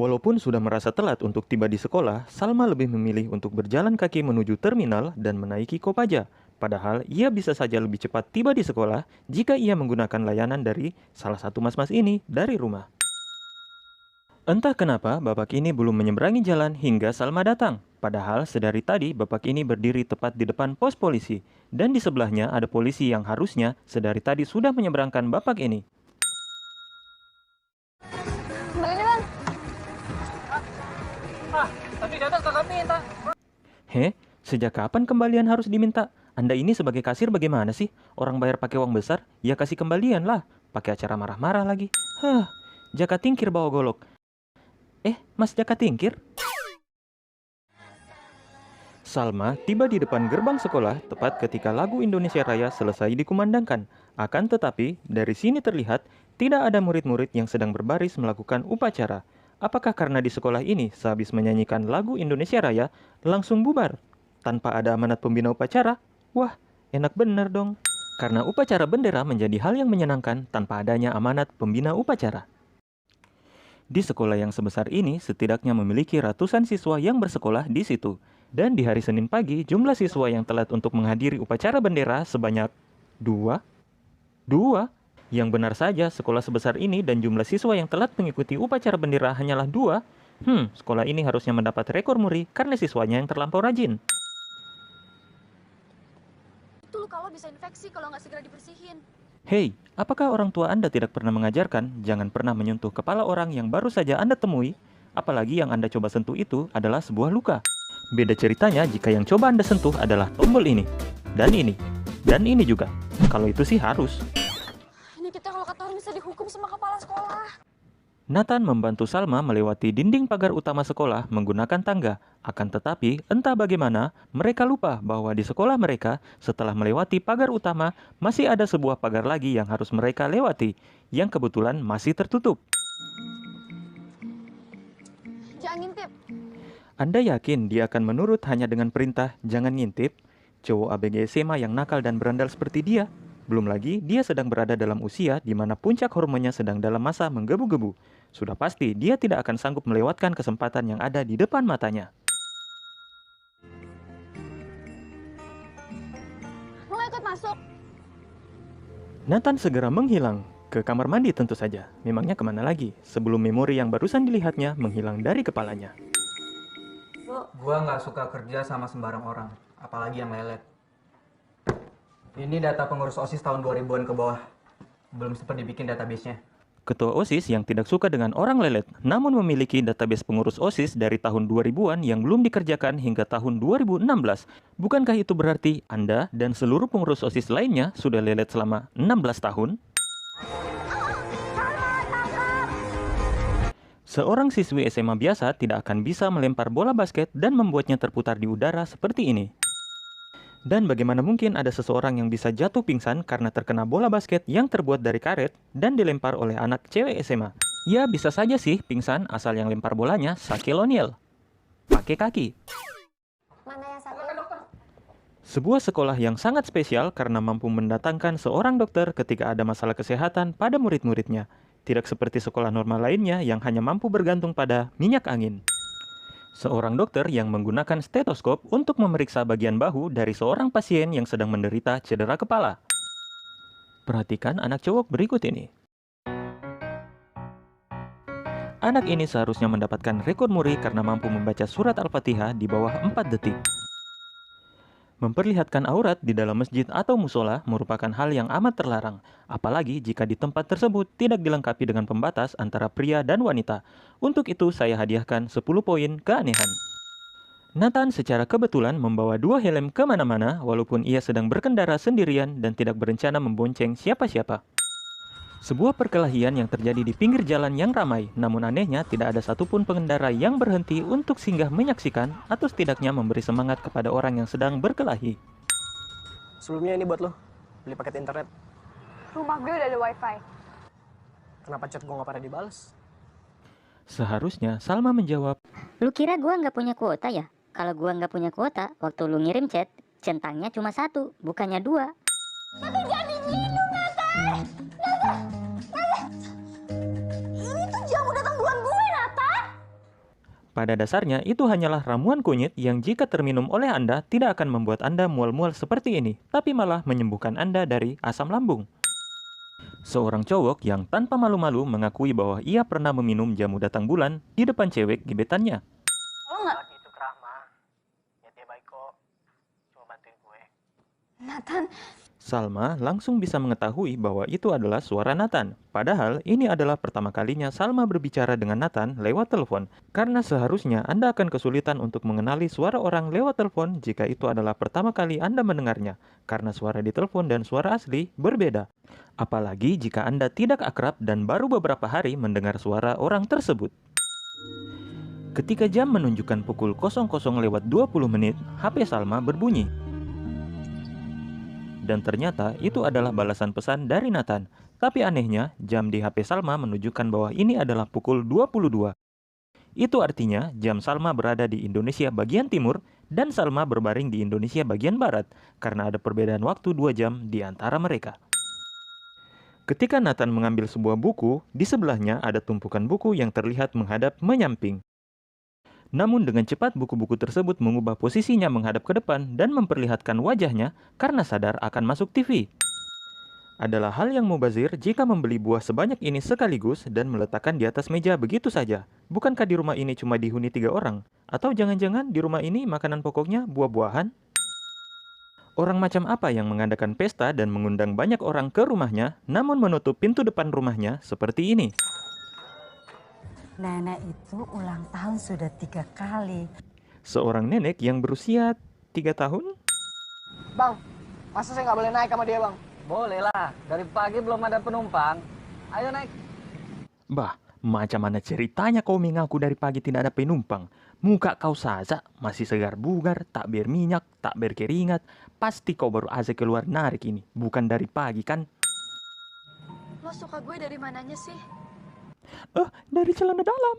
Walaupun sudah merasa telat untuk tiba di sekolah, Salma lebih memilih untuk berjalan kaki menuju terminal dan menaiki Kopaja. Padahal ia bisa saja lebih cepat tiba di sekolah jika ia menggunakan layanan dari salah satu mas-mas ini dari rumah. Entah kenapa bapak ini belum menyeberangi jalan hingga Salma datang. Padahal sedari tadi bapak ini berdiri tepat di depan pos polisi. Dan di sebelahnya ada polisi yang harusnya sedari tadi sudah menyeberangkan bapak ini. Kembaliin bang. Tapi di atas kakak minta. Sejak kapan kembalian harus diminta? Anda ini sebagai kasir bagaimana sih? Orang bayar pakai uang besar, ya kasih kembalian lah. Pakai acara marah-marah lagi. Jaka tingkir bawa golok. Mas Jaka tingkir? Salma tiba di depan gerbang sekolah tepat ketika lagu Indonesia Raya selesai dikumandangkan. Akan tetapi, dari sini terlihat tidak ada murid-murid yang sedang berbaris melakukan upacara. Apakah karena di sekolah ini sehabis menyanyikan lagu Indonesia Raya langsung bubar? Tanpa ada amanat pembina upacara? Wah, enak bener dong. Karena upacara bendera menjadi hal yang menyenangkan tanpa adanya amanat pembina upacara. Di sekolah yang sebesar ini setidaknya memiliki ratusan siswa yang bersekolah di situ. Dan di hari Senin pagi, jumlah siswa yang telat untuk menghadiri upacara bendera sebanyak 2. Yang benar saja, sekolah sebesar ini dan jumlah siswa yang telat mengikuti upacara bendera hanyalah 2. Sekolah ini harusnya mendapat rekor muri karena siswanya yang terlampau rajin. Itu luka lo bisa infeksi kalau nggak segera dibersihin. Hei, apakah orang tua Anda tidak pernah mengajarkan jangan pernah menyentuh kepala orang yang baru saja Anda temui? Apalagi yang Anda coba sentuh itu adalah sebuah luka. Beda ceritanya jika yang coba Anda sentuh adalah tombol ini, dan ini juga. Kalau itu sih harus. Ini kita kalau ketahuan bisa dihukum sama kepala sekolah. Nathan membantu Salma melewati dinding pagar utama sekolah menggunakan tangga. Akan tetapi, entah bagaimana, mereka lupa bahwa di sekolah mereka, setelah melewati pagar utama, masih ada sebuah pagar lagi yang harus mereka lewati, yang kebetulan masih tertutup. Jangan ngintip. Anda yakin dia akan menurut hanya dengan perintah jangan ngintip? Cowok ABG SMA yang nakal dan berandal seperti dia. Belum lagi, dia sedang berada dalam usia di mana puncak hormonnya sedang dalam masa menggebu-gebu. Sudah pasti dia tidak akan sanggup melewatkan kesempatan yang ada di depan matanya. Lo nggak ikut masuk? Nathan segera menghilang. Ke kamar mandi tentu saja. Memangnya kemana lagi? Sebelum memori yang barusan dilihatnya menghilang dari kepalanya. Gua nggak suka kerja sama sembarang orang, apalagi yang lelet. Ini data pengurus OSIS tahun 2000-an ke bawah. Belum sempat dibikin database-nya. Ketua OSIS yang tidak suka dengan orang lelet, namun memiliki database pengurus OSIS dari tahun 2000-an yang belum dikerjakan hingga tahun 2016. Bukankah itu berarti Anda dan seluruh pengurus OSIS lainnya sudah lelet selama 16 tahun? Seorang siswi SMA biasa tidak akan bisa melempar bola basket dan membuatnya terputar di udara seperti ini. Dan bagaimana mungkin ada seseorang yang bisa jatuh pingsan karena terkena bola basket yang terbuat dari karet dan dilempar oleh anak cewek SMA? Ya bisa saja sih pingsan asal yang lempar bolanya Shaquille O'Neal. Pakai kaki. Mana yang satu? Sebuah sekolah yang sangat spesial karena mampu mendatangkan seorang dokter ketika ada masalah kesehatan pada murid-muridnya. Tidak seperti sekolah normal lainnya yang hanya mampu bergantung pada minyak angin. Seorang dokter yang menggunakan stetoskop untuk memeriksa bagian bahu dari seorang pasien yang sedang menderita cedera kepala. Perhatikan anak cowok berikut ini. Anak ini seharusnya mendapatkan rekor muri karena mampu membaca surat Al-Fatihah di bawah 4 detik. Memperlihatkan aurat di dalam masjid atau musola merupakan hal yang amat terlarang, apalagi jika di tempat tersebut tidak dilengkapi dengan pembatas antara pria dan wanita. Untuk itu saya hadiahkan 10 poin keanehan. Nathan secara kebetulan membawa 2 helm kemana-mana walaupun ia sedang berkendara sendirian dan tidak berencana membonceng siapa-siapa. Sebuah perkelahian yang terjadi di pinggir jalan yang ramai, namun anehnya tidak ada satupun pengendara yang berhenti untuk singgah menyaksikan atau setidaknya memberi semangat kepada orang yang sedang berkelahi. Sebelumnya ini buat lo, beli paket internet. Rumah gue udah ada wifi. Kenapa chat gue gak pada dibales? Seharusnya Salma menjawab, Lu kira gua nggak punya kuota ya? Kalau gua nggak punya kuota, waktu lu ngirim chat, centangnya cuma 1, bukannya 2. Tapi jadi minum, Nathan! Nathan! Ini tuh jamu datang bulan gue, Nathan! Pada dasarnya, itu hanyalah ramuan kunyit yang jika terminum oleh Anda tidak akan membuat Anda mual-mual seperti ini, tapi malah menyembuhkan Anda dari asam lambung. Seorang cowok yang tanpa malu-malu mengakui bahwa ia pernah meminum jamu datang bulan di depan cewek gebetannya. Lo nggak? Lagi itu Rahma. Ya dia baik kok. Cuma bantuin gue. Nathan, Salma langsung bisa mengetahui bahwa itu adalah suara Nathan. Padahal ini adalah pertama kalinya Salma berbicara dengan Nathan lewat telepon. Karena seharusnya Anda akan kesulitan untuk mengenali suara orang lewat telepon jika itu adalah pertama kali Anda mendengarnya. Karena suara di telepon dan suara asli berbeda. Apalagi jika Anda tidak akrab dan baru beberapa hari mendengar suara orang tersebut. Ketika jam menunjukkan pukul 00:20, HP Salma berbunyi. Dan ternyata itu adalah balasan pesan dari Nathan. Tapi anehnya, jam di HP Salma menunjukkan bahwa ini adalah pukul 22. Itu artinya jam Salma berada di Indonesia bagian timur dan Salma berbaring di Indonesia bagian barat karena ada perbedaan waktu 2 jam di antara mereka. Ketika Nathan mengambil sebuah buku, di sebelahnya ada tumpukan buku yang terlihat menghadap menyamping. Namun dengan cepat buku-buku tersebut mengubah posisinya menghadap ke depan dan memperlihatkan wajahnya karena sadar akan masuk TV. Adalah hal yang mubazir jika membeli buah sebanyak ini sekaligus dan meletakkan di atas meja begitu saja. Bukankah di rumah ini cuma dihuni 3 orang? Atau jangan-jangan di rumah ini makanan pokoknya buah-buahan? Orang macam apa yang mengadakan pesta dan mengundang banyak orang ke rumahnya namun menutup pintu depan rumahnya seperti ini? Nenek itu ulang tahun sudah 3 kali. Seorang nenek yang berusia 3 tahun? Bang, masa saya nggak boleh naik sama dia bang? Boleh lah, dari pagi belum ada penumpang. Ayo naik. Bah, macam mana ceritanya kau mengaku dari pagi tidak ada penumpang? Muka kau saja masih segar bugar, tak berminyak, tak berkeringat. Pasti kau baru aja keluar narik ini, bukan dari pagi kan? lo suka gue dari mananya sih? Dari celana dalam.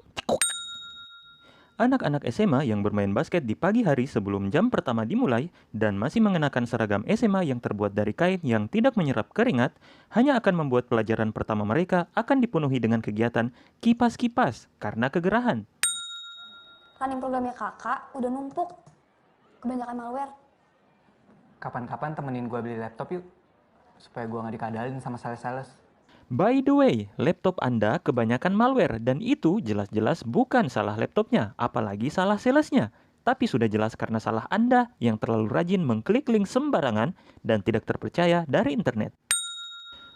Anak-anak SMA yang bermain basket di pagi hari sebelum jam pertama dimulai dan masih mengenakan seragam SMA yang terbuat dari kain yang tidak menyerap keringat, hanya akan membuat pelajaran pertama mereka akan dipenuhi dengan kegiatan kipas-kipas karena kegerahan. Running programnya kakak udah numpuk. Kebanyakan malware. Kapan-kapan temenin gue beli laptop yuk. Supaya gue nggak dikadalin sama sales-sales. By the way, laptop Anda kebanyakan malware dan itu jelas-jelas bukan salah laptopnya, apalagi salah salesnya. Tapi sudah jelas karena salah Anda yang terlalu rajin mengklik link sembarangan dan tidak terpercaya dari internet.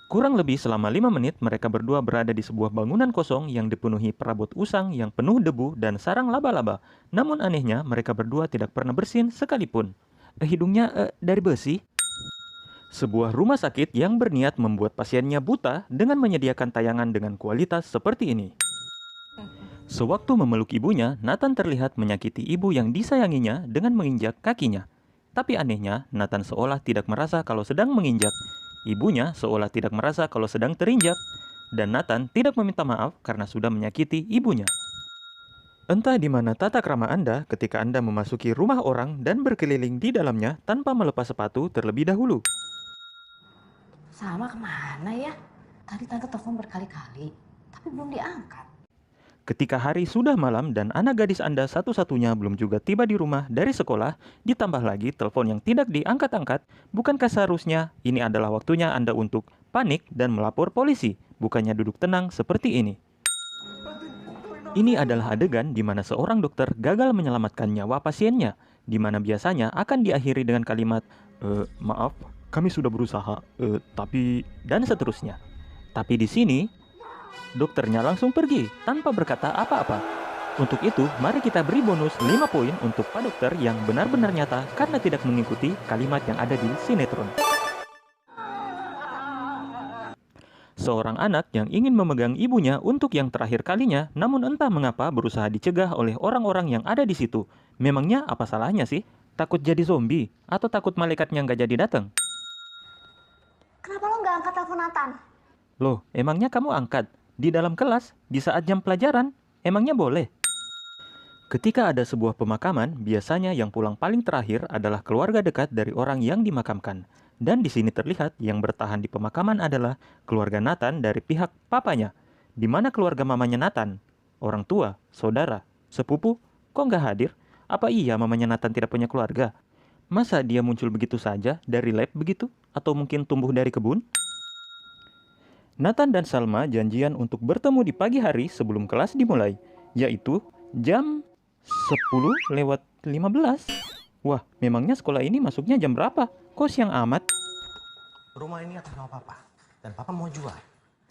Kurang lebih selama 5 menit mereka berdua berada di sebuah bangunan kosong yang dipenuhi perabot usang yang penuh debu dan sarang laba-laba. Namun anehnya mereka berdua tidak pernah bersin sekalipun. Hidungnya dari besi. Sebuah rumah sakit yang berniat membuat pasiennya buta dengan menyediakan tayangan dengan kualitas seperti ini. Sewaktu memeluk ibunya, Nathan terlihat menyakiti ibu yang disayanginya dengan menginjak kakinya. Tapi anehnya, Nathan seolah tidak merasa kalau sedang menginjak. Ibunya seolah tidak merasa kalau sedang terinjak. Dan Nathan tidak meminta maaf karena sudah menyakiti ibunya. Entah di mana tata krama Anda ketika Anda memasuki rumah orang dan berkeliling di dalamnya tanpa melepas sepatu terlebih dahulu. Salma kemana ya? Tadi tante telepon berkali-kali, tapi belum diangkat. Ketika hari sudah malam dan anak gadis Anda satu-satunya belum juga tiba di rumah dari sekolah, ditambah lagi telepon yang tidak diangkat-angkat, bukankah seharusnya ini adalah waktunya Anda untuk panik dan melapor polisi, bukannya duduk tenang seperti ini? Ini adalah adegan di mana seorang dokter gagal menyelamatkan nyawa pasiennya, di mana biasanya akan diakhiri dengan kalimat, maaf, kami sudah berusaha, tapi... dan seterusnya. Tapi di sini, dokternya langsung pergi tanpa berkata apa-apa. Untuk itu, mari kita beri bonus 5 poin untuk Pak Dokter yang benar-benar nyata karena tidak mengikuti kalimat yang ada di sinetron. Seorang anak yang ingin memegang ibunya untuk yang terakhir kalinya, namun entah mengapa berusaha dicegah oleh orang-orang yang ada di situ. Memangnya apa salahnya sih? Takut jadi zombie? Atau takut malaikatnya nggak jadi datang? Kenapa lo nggak angkat telepon Nathan? Loh, emangnya kamu angkat? Di dalam kelas? Di saat jam pelajaran? Emangnya boleh? Ketika ada sebuah pemakaman, biasanya yang pulang paling terakhir adalah keluarga dekat dari orang yang dimakamkan. Dan di sini terlihat yang bertahan di pemakaman adalah keluarga Nathan dari pihak papanya. Di mana keluarga mamanya Nathan? Orang tua, saudara, sepupu, kok nggak hadir? Apa iya mamanya Nathan tidak punya keluarga? Masa dia muncul begitu saja dari lab begitu? Atau mungkin tumbuh dari kebun? Nathan dan Salma janjian untuk bertemu di pagi hari sebelum kelas dimulai, yaitu jam 10:15. Wah, memangnya sekolah ini masuknya jam berapa? Kok siang amat? Rumah ini atas nama papa, dan papa mau jual.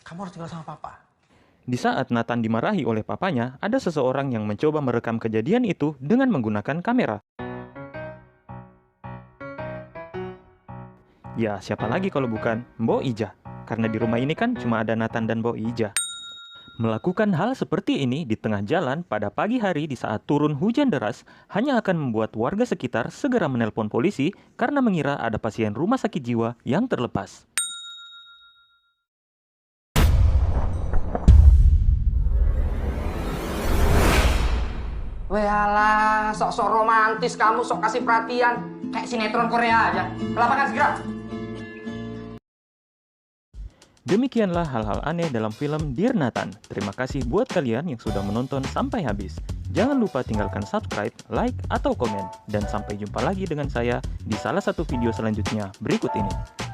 Kamu harus tinggal sama papa. Di saat Nathan dimarahi oleh papanya, ada seseorang yang mencoba merekam kejadian itu dengan menggunakan kamera. Ya, siapa lagi kalau bukan Mbok Ija? Karena di rumah ini kan cuma ada Nathan dan Mbok Ija. Melakukan hal seperti ini di tengah jalan pada pagi hari di saat turun hujan deras hanya akan membuat warga sekitar segera menelpon polisi karena mengira ada pasien rumah sakit jiwa yang terlepas. Weh alah, sok-sok romantis kamu, sok kasih perhatian. Kayak sinetron Korea aja. Ke lapangan segera. Demikianlah hal-hal aneh dalam film Dear Nathan. Terima kasih buat kalian yang sudah menonton sampai habis. Jangan lupa tinggalkan subscribe, like, atau komen. Dan sampai jumpa lagi dengan saya di salah satu video selanjutnya berikut ini.